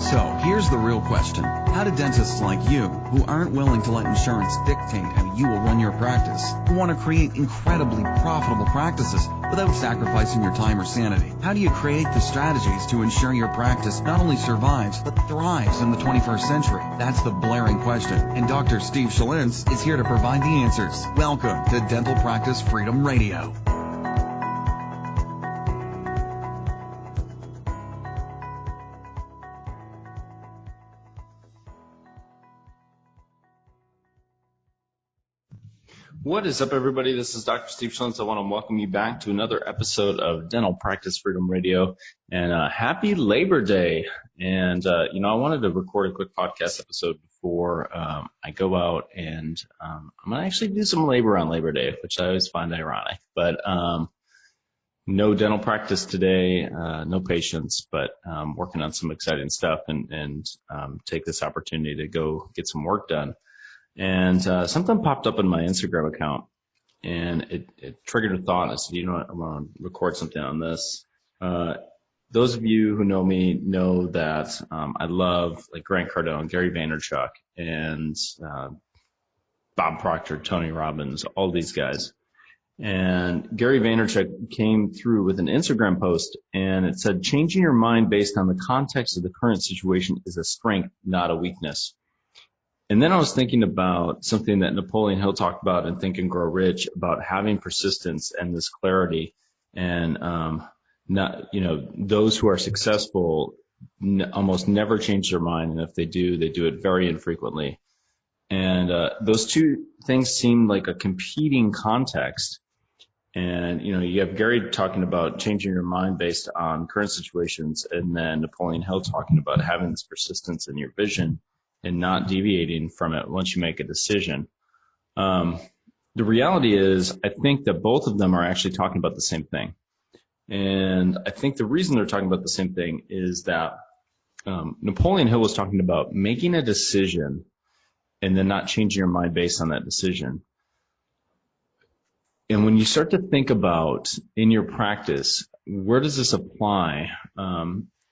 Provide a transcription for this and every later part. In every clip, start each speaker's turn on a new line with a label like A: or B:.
A: So here's the real question. How do dentists like you, who aren't willing to let insurance dictate how you will run your practice, who want to create incredibly profitable practices without sacrificing your time or sanity, how do you create the strategies to ensure your practice not only survives, but thrives in the 21st century? That's the blaring question. And Dr. Steve Schlintz is here to provide the answers. Welcome to Dental Practice Freedom Radio.
B: What is up, everybody? This is Dr. Steve Schlintz. I want to welcome you back to another episode of Dental Practice Freedom Radio, and happy Labor Day. And, I wanted to record a quick podcast episode before I go out, and I'm going to actually do some labor on Labor Day, which I always find ironic. But no dental practice today, no patients, but working on some exciting stuff and take this opportunity to go get some work done. And something popped up in my Instagram account, and it triggered a thought. I said, I want to record something on this. Those of you who know me know that I love like Grant Cardone, Gary Vaynerchuk, and Bob Proctor, Tony Robbins, all these guys. And Gary Vaynerchuk came through with an Instagram post, and it said, changing your mind based on the context of the current situation is a strength, not a weakness. And then I was thinking about something that Napoleon Hill talked about in Think and Grow Rich, about having persistence and this clarity. And those who are successful almost never change their mind, and if they do it very infrequently. And those two things seem like a competing context. And you have Gary talking about changing your mind based on current situations, and then Napoleon Hill talking about having this persistence in your vision and not deviating from it once you make a decision. The reality is, I think that both of them are actually talking about the same thing. And I think the reason they're talking about the same thing is that Napoleon Hill was talking about making a decision and then not changing your mind based on that decision. And when you start to think about in your practice, where does this apply?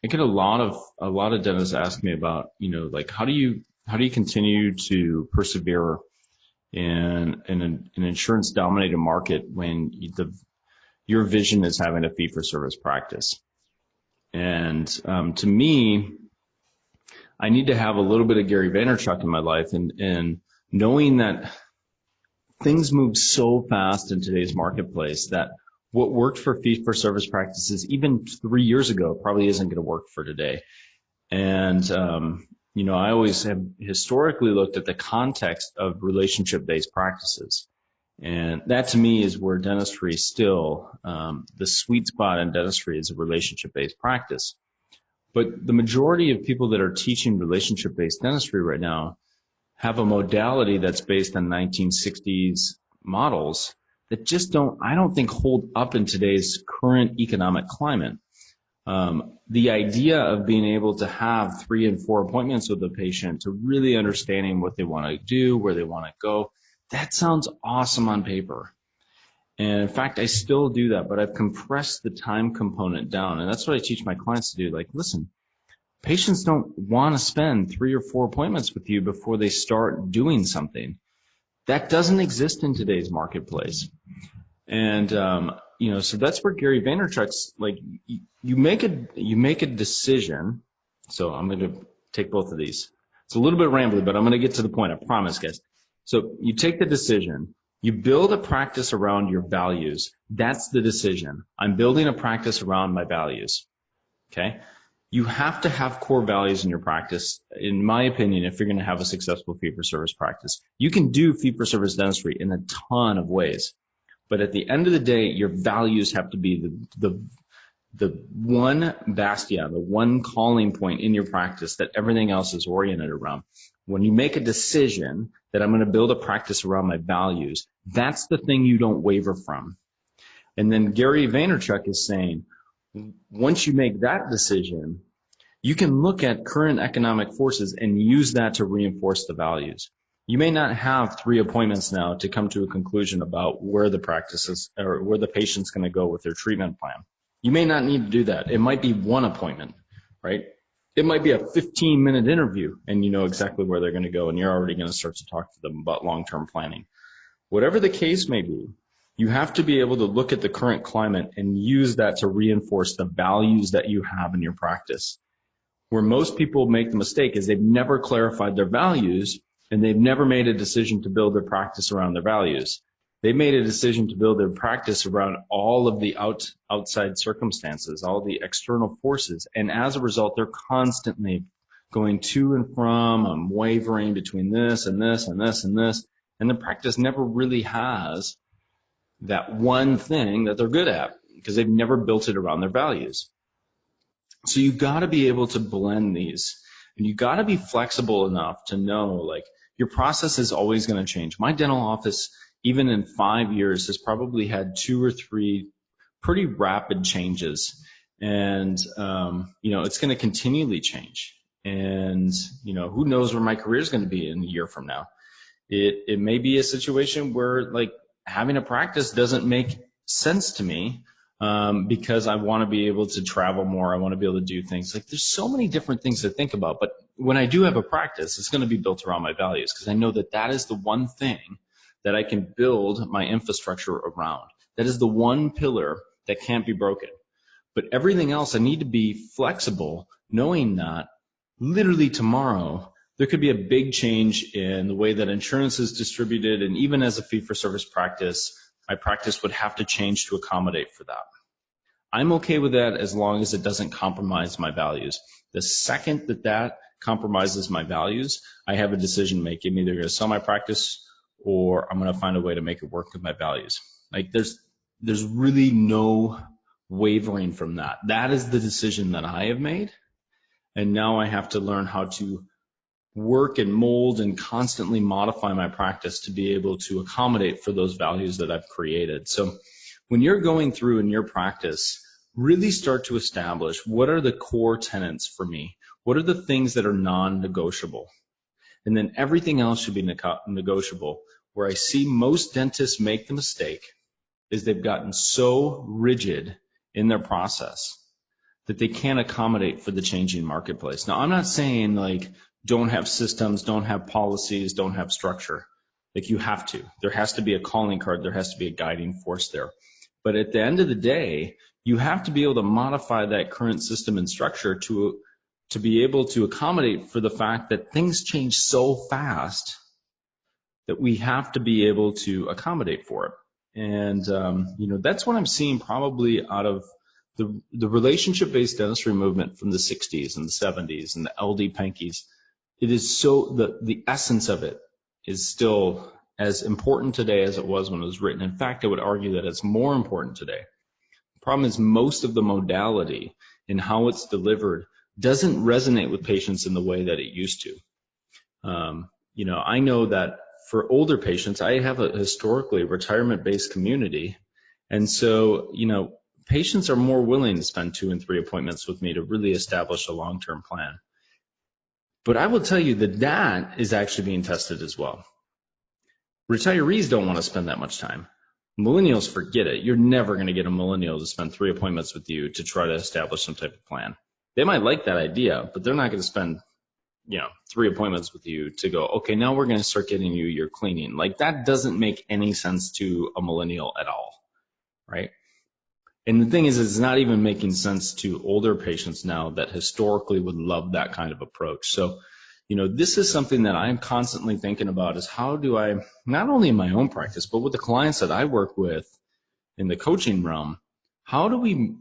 B: I get a lot of dentists ask me about, how do you continue to persevere in an insurance dominated market when your vision is having a fee for service practice? And to me, I need to have a little bit of Gary Vaynerchuk in my life, and knowing that things move so fast in today's marketplace that what worked for fee-for-service practices even 3 years ago probably isn't going to work for today. And, I always have historically looked at the context of relationship-based practices. And that to me is where dentistry still, the sweet spot in dentistry is a relationship-based practice. But the majority of people that are teaching relationship-based dentistry right now have a modality that's based on 1960s models that just I don't think hold up in today's current economic climate. The idea of being able to have 3 and 4 appointments with a patient to really understanding what they want to do, where they want to go, that sounds awesome on paper. And in fact, I still do that, but I've compressed the time component down. And that's what I teach my clients to do. Like, listen, patients don't want to spend 3 or 4 appointments with you before they start doing something. That doesn't exist in today's marketplace. And, so that's where Gary Vaynerchuk's like, you make a decision. So I'm going to take both of these. It's a little bit rambly, but I'm going to get to the point. I promise, guys. So you take the decision, you build a practice around your values. That's the decision. I'm building a practice around my values. Okay. You have to have core values in your practice, in my opinion, if you're going to have a successful fee-for-service practice. You can do fee-for-service dentistry in a ton of ways, but at the end of the day, your values have to be the one bastion, the one calling point in your practice that everything else is oriented around. When you make a decision that I'm going to build a practice around my values, that's the thing you don't waver from. And then Gary Vaynerchuk is saying, once you make that decision, you can look at current economic forces and use that to reinforce the values. You may not have 3 appointments now to come to a conclusion about where the practice is or where the patient's going to go with their treatment plan. You may not need to do that. It might be 1 appointment, right? It might be a 15-minute interview, and you know exactly where they're going to go, and you're already going to start to talk to them about long-term planning. Whatever the case may be, you have to be able to look at the current climate and use that to reinforce the values that you have in your practice. Where most people make the mistake is they've never clarified their values, and they've never made a decision to build their practice around their values. They made a decision to build their practice around all of the outside circumstances, all the external forces. And as a result, they're constantly going to and from, wavering between this and this and this and this. And the practice never really has that one thing that they're good at because they've never built it around their values. So you've got to be able to blend these. And you've got to be flexible enough to know, like, your process is always going to change. My dental office, even in 5 years, has probably had 2 or 3 pretty rapid changes. And, it's going to continually change. And, who knows where my career is going to be in a year from now. It may be a situation where, like, having a practice doesn't make sense to me because I want to be able to travel more. I want to be able to do things. Like, there's so many different things to think about. But when I do have a practice, it's going to be built around my values because I know that that is the one thing that I can build my infrastructure around. That is the one pillar that can't be broken. But everything else, I need to be flexible, knowing that literally tomorrow, there could be a big change in the way that insurance is distributed. And even as a fee-for-service practice, my practice would have to change to accommodate for that. I'm okay with that as long as it doesn't compromise my values. The second that compromises my values, I have a decision to make. I'm either going to sell my practice or I'm going to find a way to make it work with my values. Like, there's really no wavering from that. That is the decision that I have made. And now I have to learn how to work and mold and constantly modify my practice to be able to accommodate for those values that I've created. So when you're going through in your practice, really start to establish what are the core tenets for me? What are the things that are non-negotiable? And then everything else should be negotiable. Where I see most dentists make the mistake is they've gotten so rigid in their process that they can't accommodate for the changing marketplace. Now, I'm not saying, like, don't have systems, don't have policies, don't have structure. Like, you have to. There has to be a calling card. There has to be a guiding force there. But at the end of the day, you have to be able to modify that current system and structure to be able to accommodate for the fact that things change so fast that we have to be able to accommodate for it. And, that's what I'm seeing probably out of the relationship-based dentistry movement from the 60s and the 70s and the LD Pankies. It is so, the essence of it is still as important today as it was when it was written. In fact, I would argue that it's more important today. The problem is most of the modality and how it's delivered doesn't resonate with patients in the way that it used to. I know that for older patients, I have a historically retirement-based community. And so, patients are more willing to spend 2 and 3 appointments with me to really establish a long-term plan. But I will tell you that is actually being tested as well. Retirees don't want to spend that much time. Millennials, forget it. You're never going to get a millennial to spend 3 appointments with you to try to establish some type of plan. They might like that idea, but they're not going to spend 3 appointments with you to go, okay, now we're going to start getting you your cleaning. Like, that doesn't make any sense to a millennial at all, right? And the thing is, it's not even making sense to older patients now that historically would love that kind of approach. So, this is something that I'm constantly thinking about is how do I, not only in my own practice, but with the clients that I work with in the coaching realm, how do we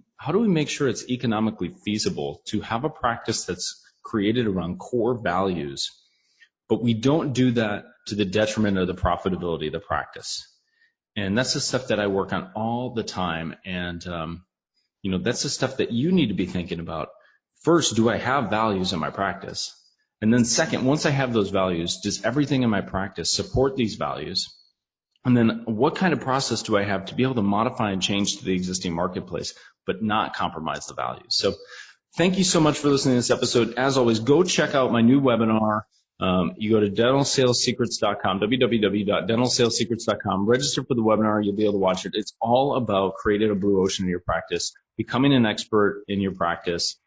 B: make sure it's economically feasible to have a practice that's created around core values, but we don't do that to the detriment of the profitability of the practice. And that's the stuff that I work on all the time. And, that's the stuff that you need to be thinking about. First, do I have values in my practice? And then second, once I have those values, does everything in my practice support these values? And then what kind of process do I have to be able to modify and change to the existing marketplace, but not compromise the values? So thank you so much for listening to this episode. As always, go check out my new webinar. You go to dentalsalessecrets.com, www.dentalsalessecrets.com, register for the webinar. You'll be able to watch it. It's all about creating a blue ocean in your practice, becoming an expert in your practice,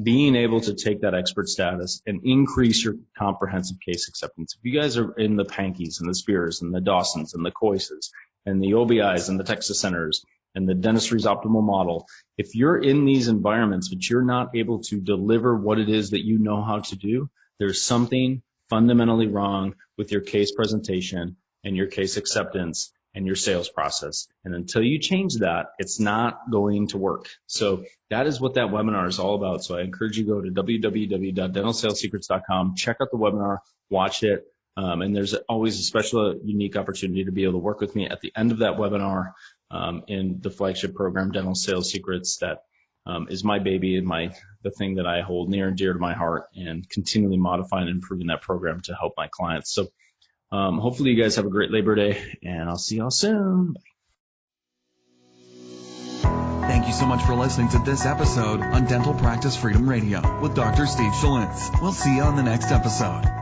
B: being able to take that expert status and increase your comprehensive case acceptance. If you guys are in the Pankeys and the Spears and the Dawsons and the Coises and the OBIs and the Texas Centers and the Dentistry's Optimal Model, if you're in these environments but you're not able to deliver what it is that you know how to do, there's something fundamentally wrong with your case presentation and your case acceptance and your sales process. And until you change that, it's not going to work. So that is what that webinar is all about. So I encourage you to go to www.dentalsalessecrets.com, check out the webinar, watch it. And there's always a special, unique opportunity to be able to work with me at the end of that webinar in the flagship program, Dental Sales Secrets, that is my baby and the thing that I hold near and dear to my heart, and continually modifying and improving that program to help my clients. So hopefully you guys have a great Labor Day, and I'll see y'all soon. Bye.
A: Thank you so much for listening to this episode on Dental Practice Freedom Radio with Dr. Steve Schlintz. We'll see you on the next episode.